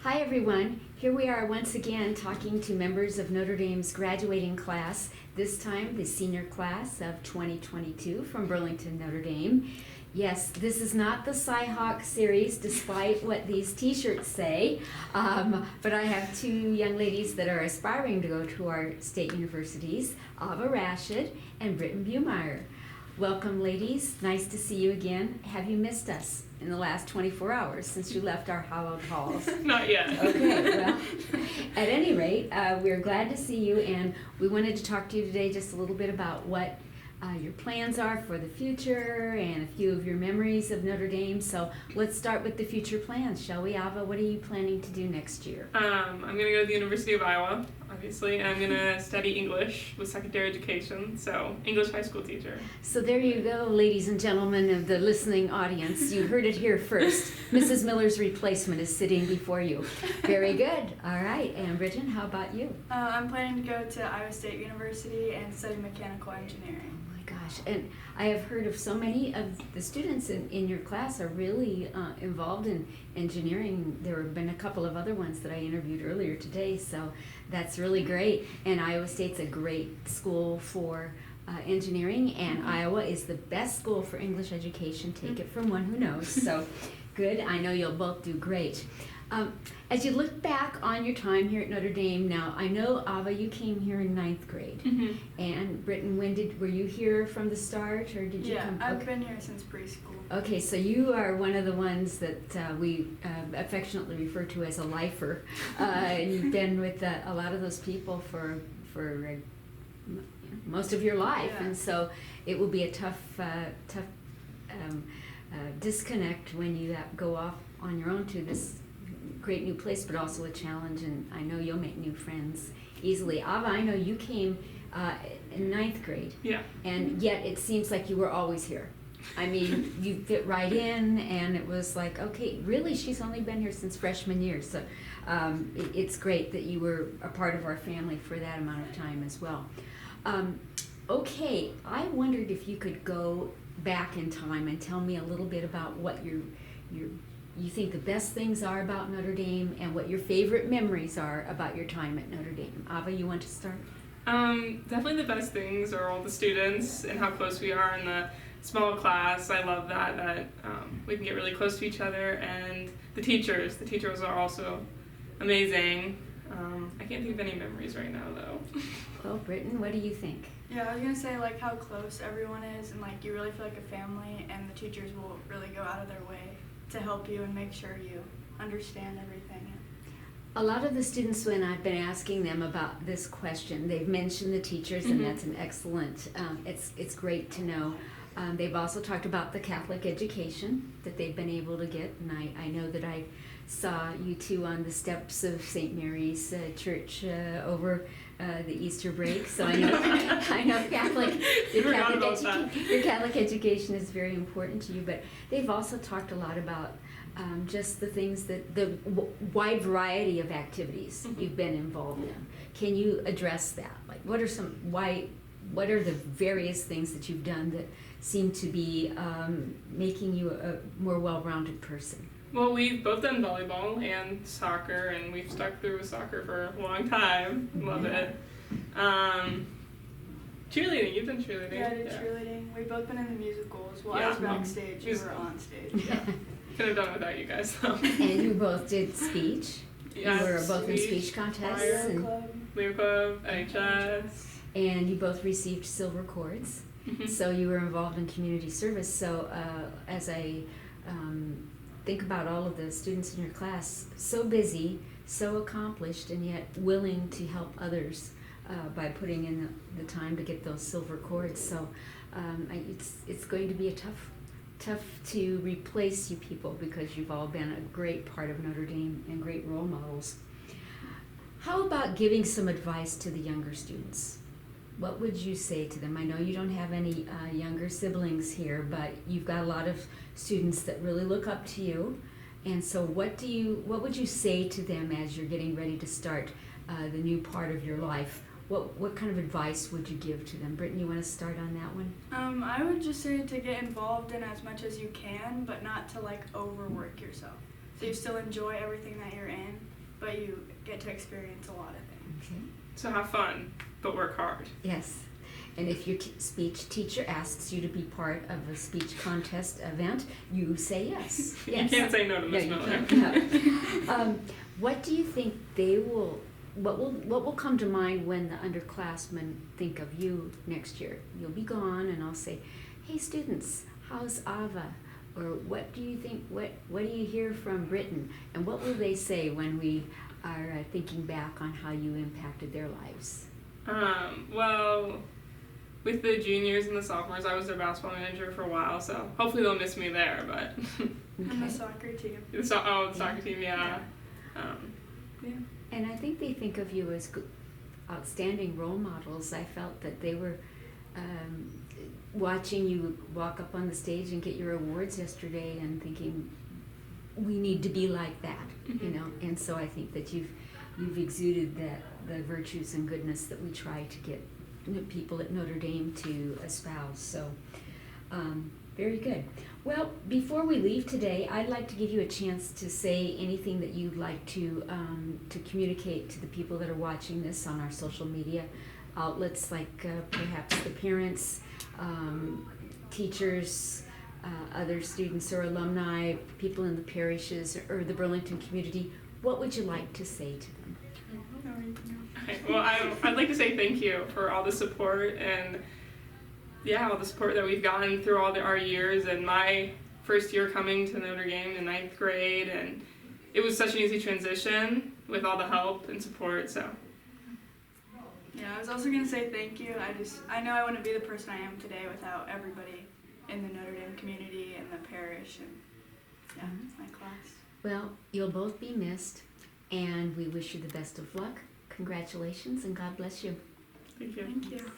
Hi everyone, here we are once again talking to members of Notre Dame's graduating class, this time the senior class of 2022 from Burlington, Notre Dame. Yes, this is not the Cyhawk series despite what these t-shirts say, but I have two young ladies that are aspiring to go to our state universities, Rashid and Brittin Buhmeyer. Welcome ladies, nice to see you again. Have you missed us in the last 24 hours since you left our hallowed halls? Not yet. Okay, well, at any rate, we're glad to see you, and we wanted to talk to you today just a little bit about what your plans are for the future and a few of your memories of Notre Dame. So let's start with the future plans, shall we? Ava, what are you planning to do next year? I'm going to go to the University of Iowa, obviously, and I'm going to study English with secondary education, so English high school teacher. So there you go, ladies and gentlemen of the listening audience. You heard it here first. Mrs. Miller's replacement is sitting before you. Very good. All right. And Brittin, how about you? I'm planning to go to Iowa State University and study mechanical engineering. Gosh, and I have heard of so many of the students in your class are really involved in engineering. There have been a couple of other ones that I interviewed earlier today, so that's really great. And Iowa State's a great school for engineering, and Iowa is the best school for English education. Take it from one who knows. So good. I know you'll both do great. As you look back on your time here at Notre Dame, now I know Ava, you came here in 9th grade, and Brittin, were you here from the start, or did you come? Yeah, I've been here since preschool. Okay, so you are one of the ones that we affectionately refer to as a lifer, and you've been with a lot of those people for most of your life, Yeah. and so it will be a tough disconnect when you go off on your own to this great new place, but also a challenge, and I know you'll make new friends easily. Ava, I know you came in 9th grade, Yeah. and yet it seems like you were always here. I mean, you fit right in, and it was like, okay, really, she's only been here since freshman year, so it's great that you were a part of our family for that amount of time as well. Okay, I wondered if you could go back in time and tell me a little bit about what you think the best things are about Notre Dame, and what your favorite memories are about your time at Notre Dame. Ava, you want to start? Definitely the best things are all the students and how close we are in the small class. I love that we can get really close to each other, and the teachers. The teachers are also amazing. I can't think of any memories right now, though. Well, Brittin, what do you think? Yeah, I was gonna say like how close everyone is, and like you really feel like a family, and the teachers will really go out of their way to help you and make sure you understand everything. A lot of the students, when I've been asking them about this question, they've mentioned the teachers, and that's an excellent, it's great to know. They've also talked about the Catholic education that they've been able to get, and I know that I saw you two on the steps of St. Mary's Church over the Easter break, so I know your Catholic education is very important to you, but they've also talked a lot about just the things the wide variety of activities you've been involved in. Can you address that? Like, what are the various things that you've done that seem to be making you a more well-rounded person? Well, we've both done volleyball and soccer, and we've stuck through with soccer for a long time. Love it. Cheerleading, you've done cheerleading. Yeah, I did cheerleading. We've both been in the musicals. Well, Yeah. I was backstage, you were on stage. Yeah. Couldn't have done it without you guys, though. And you both did speech. Yeah, You were both in speech contests, Leo Club. Leo Club, NHS. and you both received silver cords. So you were involved in community service. So as I think about all of the students in your class, so busy, so accomplished, and yet willing to help others by putting in the time to get those silver cords. So it's going to be a tough to replace you people, because you've all been a great part of Notre Dame and great role models. How about giving some advice to the younger students? What would you say to them? I know you don't have any younger siblings here, but you've got a lot of students that really look up to you. And so what would you say to them as you're getting ready to start the new part of your life? What kind of advice would you give to them? Brittin, you want to start on that one? I would just say to get involved in as much as you can, but not to like overwork yourself. So you still enjoy everything that you're in, but you get to experience a lot of things. Okay. So have fun, but work hard. Yes. And if your speech teacher asks you to be part of a speech contest event, you say yes. Yes. You can't say no to Miss No, you Miller. can't. No. What do you think what will come to mind when the underclassmen think of you next year? You'll be gone, and I'll say, "Hey, students, how's Ava?" Or what do you think? What do you hear from Brittin? And what will they say when we are thinking back on how you impacted their lives? Well, with the juniors and the sophomores, I was their basketball manager for a while, so hopefully they'll miss me there. But And the soccer team. the soccer team, yeah. Yeah. And I think they think of you as outstanding role models. I felt that they were watching you walk up on the stage and get your awards yesterday and thinking, we need to be like that, you know. And so I think that you've exuded the virtues and goodness that we try to get people at Notre Dame to espouse. So very good. Well, before we leave today, I'd like to give you a chance to say anything that you'd like to communicate to the people that are watching this on our social media outlets, like perhaps the parents, teachers, other students or alumni, people in the parishes or the Burlington community. What would you like to say to them? Okay, well, I'd like to say thank you for all the support and all the support that we've gotten through our years, and my first year coming to Notre Dame in 9th grade, and it was such an easy transition with all the help and support. So Yeah, I was also going to say thank you. I know I wouldn't be the person I am today without everybody in the Notre Dame community and the parish and my class. Well, you'll both be missed, and we wish you the best of luck. Congratulations, and God bless you. thank you. Thank you.